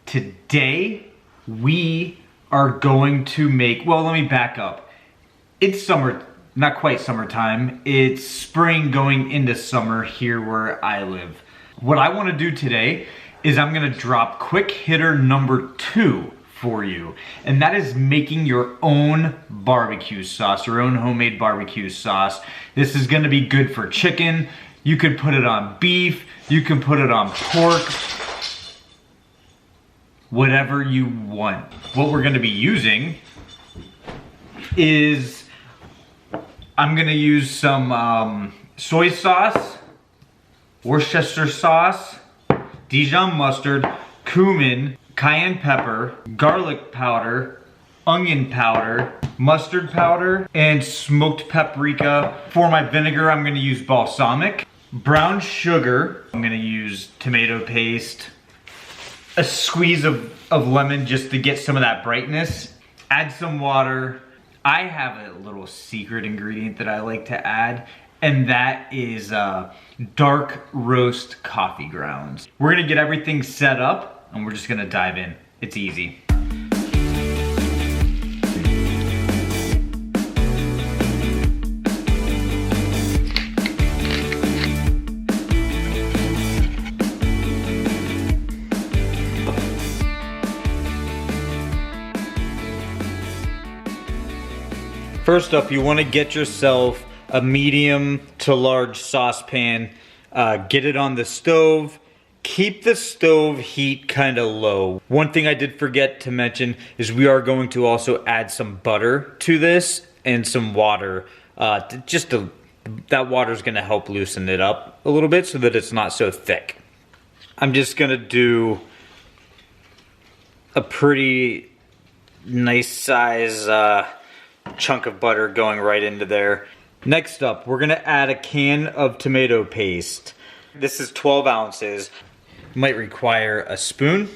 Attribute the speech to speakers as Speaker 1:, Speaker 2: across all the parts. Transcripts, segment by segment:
Speaker 1: Today, we are going to make, well, let me back up. It's summer, not quite summertime. It's spring going into summer here where I live. What I want to do today is I'm going to drop quick hitter number 2 for you. And that is making your own barbecue sauce, your own homemade barbecue sauce. This is going to be good for chicken. You could put it on beef. You can put it on pork. Whatever you want. What we're going to be using is I'm going to use some soy sauce, Worcestershire sauce, Dijon mustard, cumin, cayenne pepper, garlic powder, onion powder, mustard powder, and smoked paprika. For my vinegar, I'm going to use balsamic. Brown sugar, I'm going to use tomato paste. A squeeze of lemon just to get some of that brightness. Add some water. I have a little secret ingredient that I like to add, and that is dark roast coffee grounds. We're gonna get everything set up and we're just gonna dive in. It's easy. First up, you want to get yourself a medium to large saucepan. Get it on the stove. Keep the stove heat kind of low. One thing I did forget to mention is we are going to also add some butter to this and some water. That water is going to help loosen it up a little bit so that it's not so thick. I'm just going to do a pretty nice size chunk of butter going right into there. Next up, we're gonna add a can of tomato paste. This is 12 ounces. Might require a spoon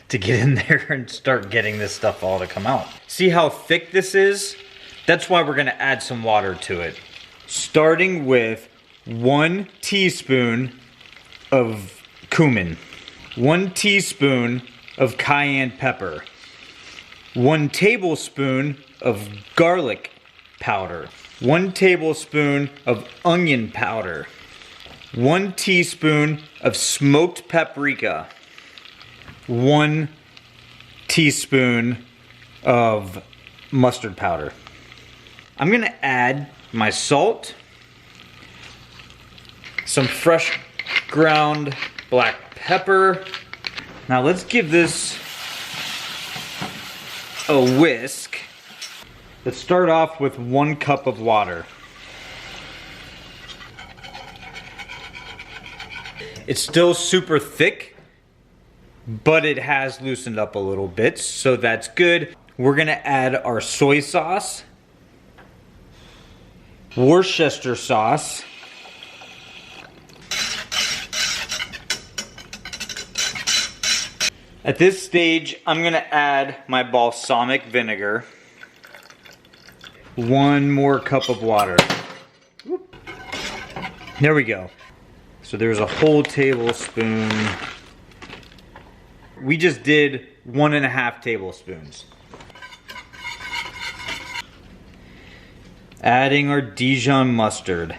Speaker 1: to get in there and start getting this stuff all to come out. See how thick this is? That's why we're gonna add some water to it. Starting with 1 teaspoon of cumin, 1 teaspoon of cayenne pepper, 1 tablespoon of garlic powder, 1 tablespoon of onion powder, 1 teaspoon of smoked paprika, 1 teaspoon of mustard powder. I'm gonna add my salt, some fresh ground black pepper. Now let's give this a whisk. Let's start off with 1 cup of water. It's still super thick, but it has loosened up a little bit, so that's good. We're gonna add our soy sauce, Worcestershire sauce, at this stage, I'm gonna add my balsamic vinegar. 1 more cup of water. There we go. So there's a whole tablespoon. We just did 1.5 tablespoons. Adding our Dijon mustard.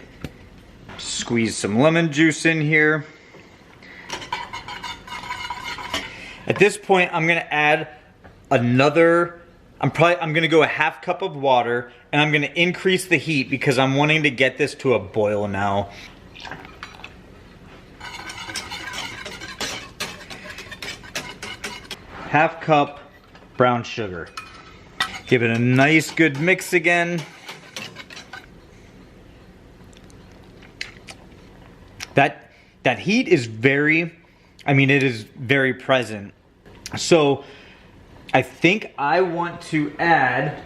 Speaker 1: Squeeze some lemon juice in here. At this point, I'm gonna add another, I'm gonna go a 1/2 cup of water, and I'm gonna increase the heat because I'm wanting to get this to a boil now. Half cup brown sugar. Give it a nice good mix again. That heat is it is very present. So I think I want to add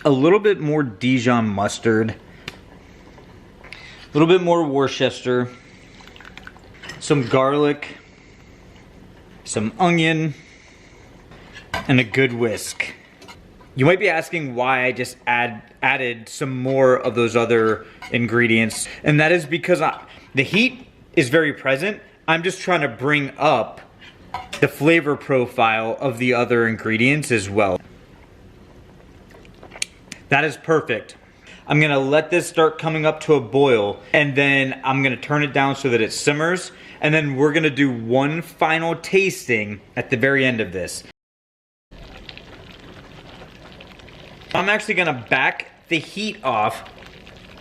Speaker 1: a little bit more Dijon mustard, a little bit more Worcester, some garlic, some onion, and a good whisk. You might be asking why I just added some more of those other ingredients, and that is because the heat is very present. I'm just trying to bring up the flavor profile of the other ingredients as well. That is perfect. I'm gonna let this start coming up to a boil, and then I'm gonna turn it down so that it simmers, and then we're gonna do one final tasting at the very end of this. I'm actually gonna back the heat off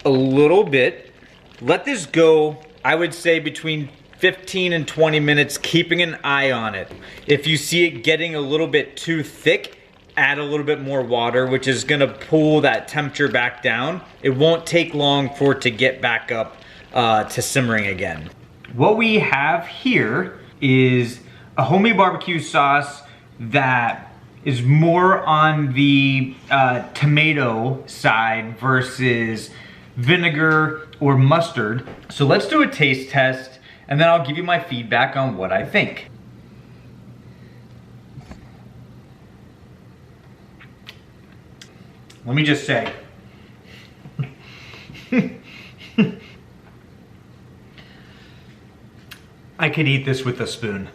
Speaker 1: a little bit. Let this go, I would say between 15 and 20 minutes, keeping an eye on it. If you see it getting a little bit too thick, add a little bit more water, which is gonna pull that temperature back down. It won't take long for it to get back up to simmering again. What we have here is a homemade barbecue sauce that is more on the tomato side versus vinegar or mustard. So let's do a taste test, and then I'll give you my feedback on what I think. Let me just say, I could eat this with a spoon.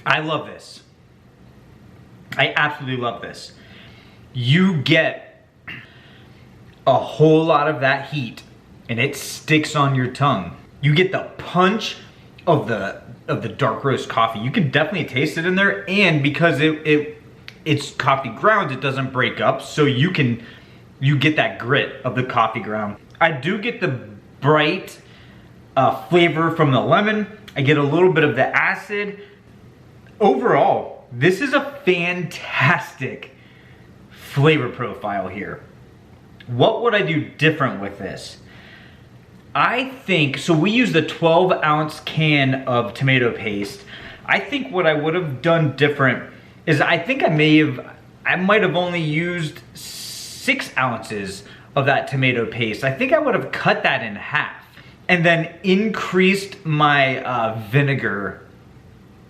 Speaker 1: I love this. I absolutely love this. You get a whole lot of that heat and it sticks on your tongue. You get the punch of the dark roast coffee. You can definitely taste it in there, and because it's coffee grounds, it doesn't break up, so you get that grit of the coffee ground. I do get the bright flavor from the lemon. I get a little bit of the acid. Overall, this is a fantastic flavor profile here. What would I do different with this? I think, so we used the 12-ounce can of tomato paste. I think what I would have done different is I think I might have only used 6 ounces of that tomato paste. I think I would have cut that in half and then increased my vinegar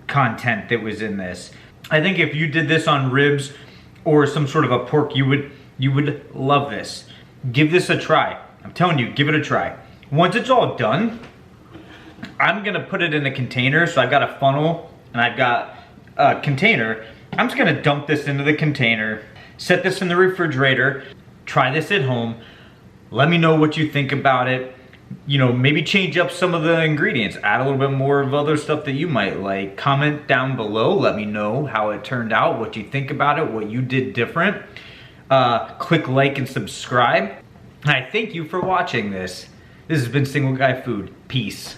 Speaker 1: content that was in this. I think if you did this on ribs or some sort of a pork, you would love this. Give this a try. I'm telling you, give it a try. Once it's all done, I'm gonna put it in a container. So I've got a funnel and I've got a container. I'm just gonna dump this into the container, set this in the refrigerator, try this at home. Let me know what you think about it. You know, maybe change up some of the ingredients, add a little bit more of other stuff that you might like. Comment down below, let me know how it turned out, what you think about it, what you did different. Click like and subscribe. I thank you for watching this. This has been Single Guy Food. Peace.